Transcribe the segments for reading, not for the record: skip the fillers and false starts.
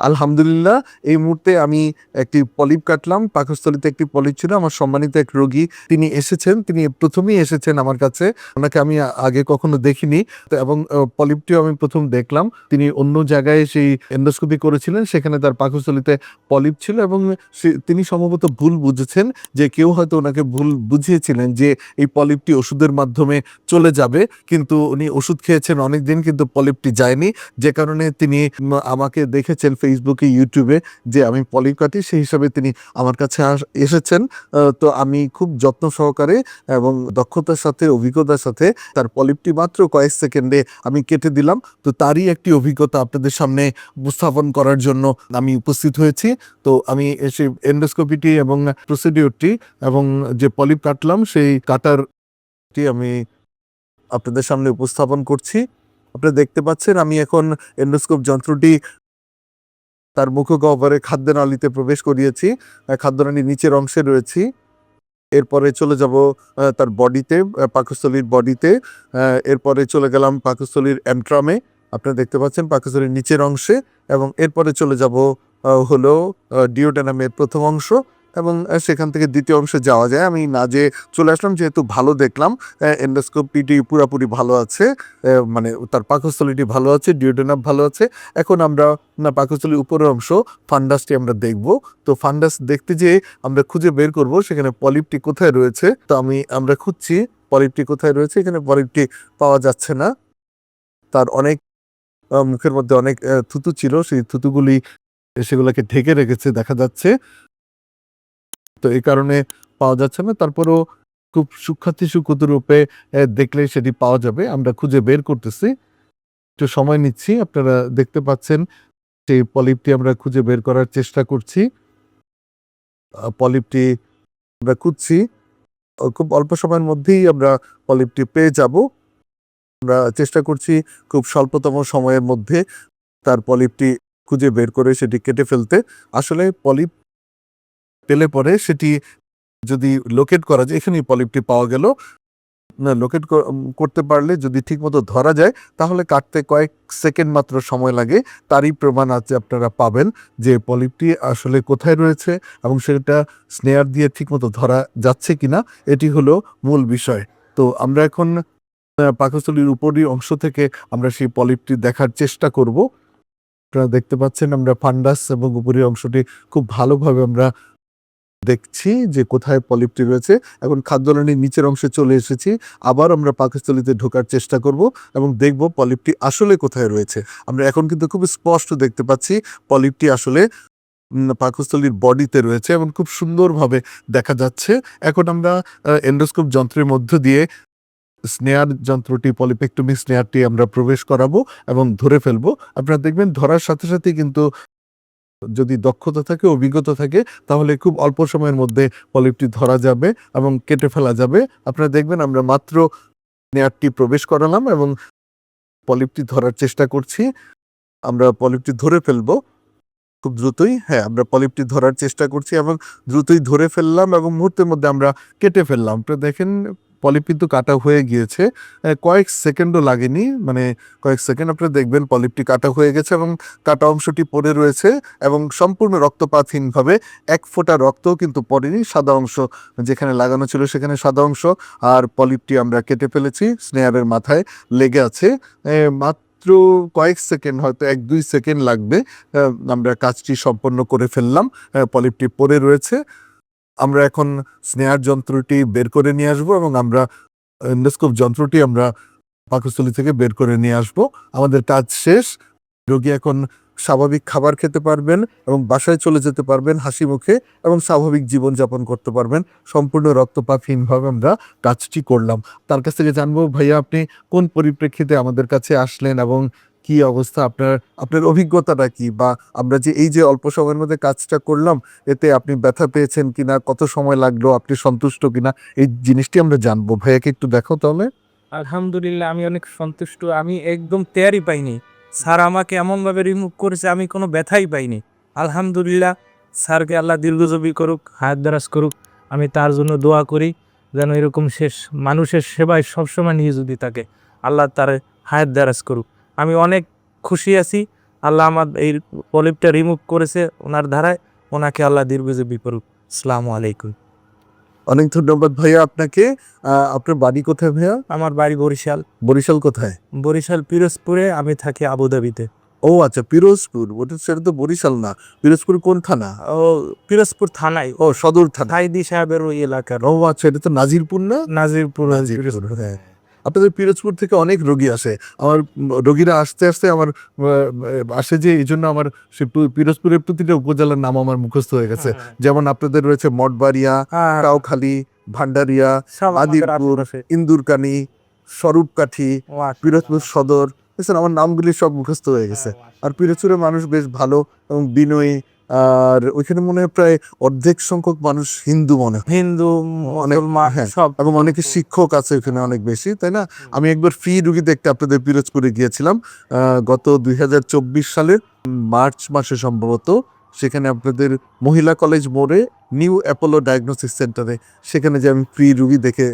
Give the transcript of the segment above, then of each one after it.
আলহামদুলিল্লাহ, এই মুহূর্তে আমি একটি পলিপ কাটলাম। পাকস্থলীতে একটি পলিপ ছিল। আমার সম্মানিত এক রোগী তিনি এসেছেন। তিনি ১ম এই এসেছেন আমার কাছে। উনাকে আমি আগে কখনো দেখিনি। এবং পলিপটিও আমি ১ম দেখলাম। তিনি অন্য জায়গায় সেই এন্ডোস্কোপি করেছিলেন। সেখানে তার পাকস্থলীতে পলিপ ছিল এবং তিনি সম্ভবত ভুল বুঝেছেন যে কেউ হয়তো উনাকে ভুল বুঝিয়েছিলেন যে এই পলিপটি ওষুধের মাধ্যমে চলে যাবে। কিন্তু উনি ওষুধ খেয়েছেন অনেকদিন, কিন্তু পলিপটি যায়নি। যে কারণে তিনি আমাকে দেখেছেন ফেসবুকে, ইউটিউবে যে আমি পলিপ কাটি, সেই হিসাবে তিনি আমার কাছে এসেছেন। তো আমি খুব যত্ন সহকারে এবং দক্ষতার সাথে, অভিজ্ঞতার সাথে তার পলিপটি মাত্র কয়েক সেকেন্ডে আমি কেটে দিলাম। তো তারই একটি অভিজ্ঞতা আপনাদের সামনে উপস্থাপন করার জন্য আমি উপস্থিত হয়েছি। তো আমি সেই এন্ডোস্কোপিটি এবং প্রসিডিওরটি এবং যে পলিপ কাটলাম সেই কাটারটি আমি আপনাদের সামনে উপস্থাপন করছি। আপনারা দেখতে পাচ্ছেন আমি এখন এন্ডোস্কোপ যন্ত্রটি তার মুখগহ্বরে খাদ্যনালীতে প্রবেশ করিয়েছি। খাদ্যনালীর নিচের অংশে রয়েছি। এরপরে চলে যাব তার বডিতে, পাকস্থলীর বডিতে। এরপরে চলে গেলাম পাকস্থলীর অ্যান্ট্রামে। আপনারা দেখতে পাচ্ছেন পাকস্থলীর নিচের অংশে। এবং এরপরে চলে যাব হলো ডিওডেনামের প্রথম অংশ এবং সেখান থেকে দ্বিতীয় অংশে যাওয়া যায়। আমি না যেয়ে চলে আসলাম, যেহেতু ভালো দেখলাম এন্ডোস্কোপিটি পুরাপুরি ভালো আছে, মানে তার পাকস্থলীটি ভালো আছে, ডিওডেনাম ভালো আছে। এখন আমরা পাকস্থলীর উপরের অংশ ফান্ডাসটি আমরা দেখব। তো ফান্ডাস দেখতে যেয়ে আমরা খুঁজে বের করব সেখানে পলিপটি কোথায় রয়েছে। তো আমরা খুঁজছি পলিপটি কোথায় রয়েছে। এখানে পলিপটি পাওয়া যাচ্ছে না। তার অনেক মুখের মধ্যে অনেক থুতু ছিল, সেই থুতুগুলি সেগুলোকে ঢেকে রেখেছে দেখা যাচ্ছে। তো এই কারণে পাওয়া যাচ্ছে না। তারপরেও খুব সূক্ষ্মাতি সূক্ষ্ম রূপে দেখলে সেটি পাওয়া যাবে। আমরা খুঁজে বের করতেছি, একটু সময় নিচ্ছি। আপনারা দেখতে পাচ্ছেন সেই পলিপটি আমরা খুঁজে বের করার চেষ্টা করছি। পলিপটি আমরা খুঁজছি, খুব অল্প সময়ের মধ্যেই আমরা পলিপটি পেয়ে যাব। আমরা চেষ্টা করছি খুব স্বল্পতম সময়ের মধ্যে তার পলিপটি খুঁজে বের করে সেটি কেটে ফেলতে। আসলে পলিপ পেলে পরে সেটি যদি লোকেট করা যায়, এখানেই পলিপটি পাওয়া গেল। না, লোকেট করতে পারলে যদি ঠিকমতো ধরা যায় তাহলে কাটতে কয়েক সেকেন্ড মাত্র সময় লাগে। তারই প্রমাণ আছে আপনারা পাবেন যে পলিপটি আসলে কোথায় রয়েছে এবং সেটা স্নেয়ার দিয়ে ঠিকমতো ধরা যাচ্ছে কিনা, এটি হলো মূল বিষয়। তো আমরা এখন পাকস্থলীর উপরি অংশ থেকে আমরা সেই পলিপটি দেখার চেষ্টা করব। আপনারা দেখতে পাচ্ছেন আমরা ফান্ডাস এবং উপরি অংশটি খুব ভালোভাবে আমরা দেখছি যে কোথায় পলিপটি রয়েছে। এখন খাদ্যনালীর নিচের অংশে চলে এসেছি। আবার আমরা পাকস্থলীতে ঢোকার চেষ্টা করব এবং দেখব পলিপটি আসলে কোথায় রয়েছে। আমরা এখন কিন্তু খুব স্পষ্ট দেখতে পাচ্ছি পলিপটি আসলে পাকস্থলীর বডিতে রয়েছে এবং খুব সুন্দরভাবে দেখা যাচ্ছে। এখন আমরা এন্ডোস্কোপ যন্ত্রের মধ্য দিয়ে স্নেয়ার যন্ত্রটি, পলিপেক্টমি স্নেয়ারটি আমরা প্রবেশ করাবো এবং ধরে ফেলবো। আপনারা দেখবেন ধরার সাথে সাথে কিন্তু যদি দক্ষতা থাকে, অভিজ্ঞতা থাকে, তাহলে খুব অল্প সময়ের মধ্যে পলিপটি ধরা যাবে এবং কেটে ফেলা যাবে। আপনারা দেখবেন আমরা মাত্র নেয়ারটি প্রবেশ করালাম এবং পলিপটি ধরার চেষ্টা করছি। আমরা পলিপটি ধরে ফেলবো খুব দ্রুতই। হ্যাঁ, আমরা পলিপটি ধরার চেষ্টা করছি এবং দ্রুতই ধরে ফেললাম এবং মুহূর্তের মধ্যে আমরা কেটে ফেললাম। আপনারা দেখেন পলিপ কিন্তু কাটা হয়ে গিয়েছে। কয়েক সেকেন্ডও লাগেনি, মানে কয়েক সেকেন্ড। আপনারা দেখবেন পলিপটি কাটা হয়ে গেছে এবং কাটা অংশটি পড়ে রয়েছে এবং সম্পূর্ণ রক্তপাতহীনভাবে এক ফোঁটা রক্তও কিন্তু পড়েনি। সাদা অংশ যেখানে লাগানো ছিল সেখানে সাদা অংশ, আর পলিপটি আমরা কেটে ফেলেছি, স্নেয়ারের মাথায় লেগে আছে। মাত্র কয়েক সেকেন্ড, হয়তো ১-২ সেকেন্ড লাগবে। আমরা কাজটি সম্পন্ন করে ফেললাম। পলিপটি পড়ে রয়েছে। আমরা এখন স্নেয়ার যন্ত্রটি বের করে নিয়ে আসবো এবং আমরা এন্ডোস্কোপ যন্ত্রটি আমরা পাকস্থলী থেকে বের করে নিয়ে আসবো। আমাদের কাজ শেষ। রোগী এখন স্বাভাবিক খাবার খেতে পারবেন এবং বাসায় চলে যেতে পারবেন হাসি মুখে এবং স্বাভাবিক জীবনযাপন করতে পারবেন। সম্পূর্ণ রক্তপাতহীনভাবে আমরা কাজটি করলাম। তার কাছ থেকে জানবো, ভাইয়া আপনি কোন পরিপ্রেক্ষিতে আমাদের কাছে আসলেন এবং কি অবস্থা, আপনার অভিজ্ঞতাটা কি, বা আমরা যে এই যে অল্প সময়ের মধ্যে কাজটা করলাম এতে আপনি ব্যথা পেয়েছেন কিনা, কত সময় লাগলো, আপনি সন্তুষ্ট কিনা, এই জিনিসটি আমরা জানবো। ভাইয়াকে একটু দেখাও তাহলে। আলহামদুলিল্লাহ, আমি অনেক সন্তুষ্ট। আমি একদম টেরই পাইনি। স্যার আমাকে এমনভাবে রিমুভ করেছে, আমি কোনো ব্যথাই পাইনি। আলহামদুলিল্লাহ, স্যারকে আল্লাহ দীর্ঘজীবী করুক, হায়াত দারাজ করুক। আমি তার জন্য দোয়া করি যেন এরকম মানুষের সেবায় সবসময় নিয়োজিত থাকে। আল্লাহ তার হায়াত দারাজ করুক। আমি অনেক খুশি আছি আল্লাহ আমার এই পলিপটা রিমুভ করেছে ওনার ধারায়, ওনাকে আল্লাহ দীর্ঘজীবী করুক। আসসালামু আলাইকুম। অনেক ধন্যবাদ ভাইয়া আপনাকে। আপনার বাড়ি কোথায় ভাইয়া? আমার বাড়ি বরিশাল। বরিশাল কোথায়? বরিশাল পিরোজপুরে, আমি থাকি আবুধাবিতে। ও আচ্ছা, পিরোজপুর। ওটা সেটা তো বরিশাল না। পিরোজপুর কোন থানা? ও পিরোজপুর থানায়, ও সদর থানা। সাইদি সাহেবের ওই এলাকার। ও আচ্ছা, এটা তো নাজিরপুর না? নাজিরপুর। নাজিরপুর, হ্যাঁ। আপনাদের পিরোজপুর থেকে অনেক রোগী আসে। আমার রোগীরা আসতে আসতে আমার আসে যে এই জন্য আমার সে পিরোজপুরের প্রতিটা উপজেলার নাম আমার মুখস্থ হয়ে গেছে। যেমন আপনাদের রয়েছে মঠবাড়িয়া, হ্যাঁ, কাউখালী, ভান্ডারিয়া, সব আমাদের আদিরপুর, আশেপাশে। ইন্দুরকানী, স্বরূপকাঠি, পিরোজপুর সদর। বুঝছেন, আমার নামগুলি সব মুখস্থ হয়ে গেছে। আর পিরোজপুরের মানুষ বেশ ভালো এবং বিনয়ী। আর ওইখানে মনে হয় প্রায় অর্ধেক সংখ্যক মানুষ হিন্দু মনে হয়। হিন্দু মুসলমান হ্যাঁ, সব। এবং অনেকে শিক্ষক আছে ওখানে অনেক বেশি, তাই না? আমি একবার ফ্রি রুগী দেখতে আপনাদের পিরোজপুরে গিয়েছিলাম গত 2024 সালের মার্চ মাসে সম্ভবত। সেখানে আপনাদের মহিলা কলেজ মোড়ে নিউ অ্যাপোলো ডায়াগনোসিস সেন্টারে, সেখানে যে আমি ফ্রি রুগী দেখে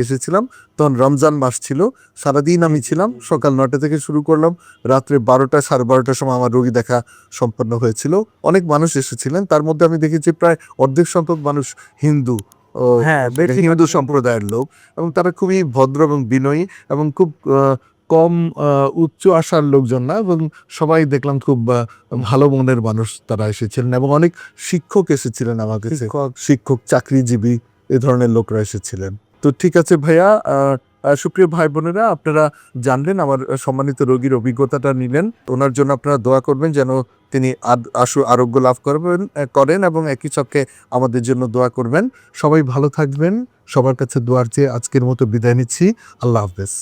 এসেছিলাম। তখন রমজান মাস ছিল, সারাদিন আমি ছিলাম। সকাল 9টা থেকে শুরু করলাম, রাত্রে 12টা 12:30টার সময় আমার রোগী দেখা সম্পন্ন হয়েছিল। অনেক মানুষ এসেছিলেন, তার মধ্যে আমি দেখেছি প্রায় অর্ধেক সংখ্যক মানুষ হিন্দু, ও হ্যাঁ, বেশি হিন্দু সম্প্রদায়ের লোক। এবং তারা খুবই ভদ্র এবং বিনয়ী এবং খুব কম উচ্চ আশার লোকজন না, এবং সবাই দেখলাম খুব ভালো মনের মানুষ তারা এসেছিলেন। এবং অনেক শিক্ষক এসেছিলেন আমার কাছে, শিক্ষক, চাকরিজীবী, এ ধরনের লোকরা এসেছিলেন। তো ঠিক আছে ভাইয়া, সুপ্রিয় ভাই বোনেরা, আপনারা জানলেন আমার সম্মানিত রোগীর অভিজ্ঞতাটা নিলেন। ওনার জন্য আপনারা দোয়া করবেন যেন তিনি আরোগ্য লাভ করেন এবং একই সঙ্গে আমাদের জন্য দোয়া করবেন। সবাই ভালো থাকবেন। সবার কাছে দোয়ার চেয়ে আজকের মতো বিদায় নিচ্ছি। আল্লাহ হাফেজ।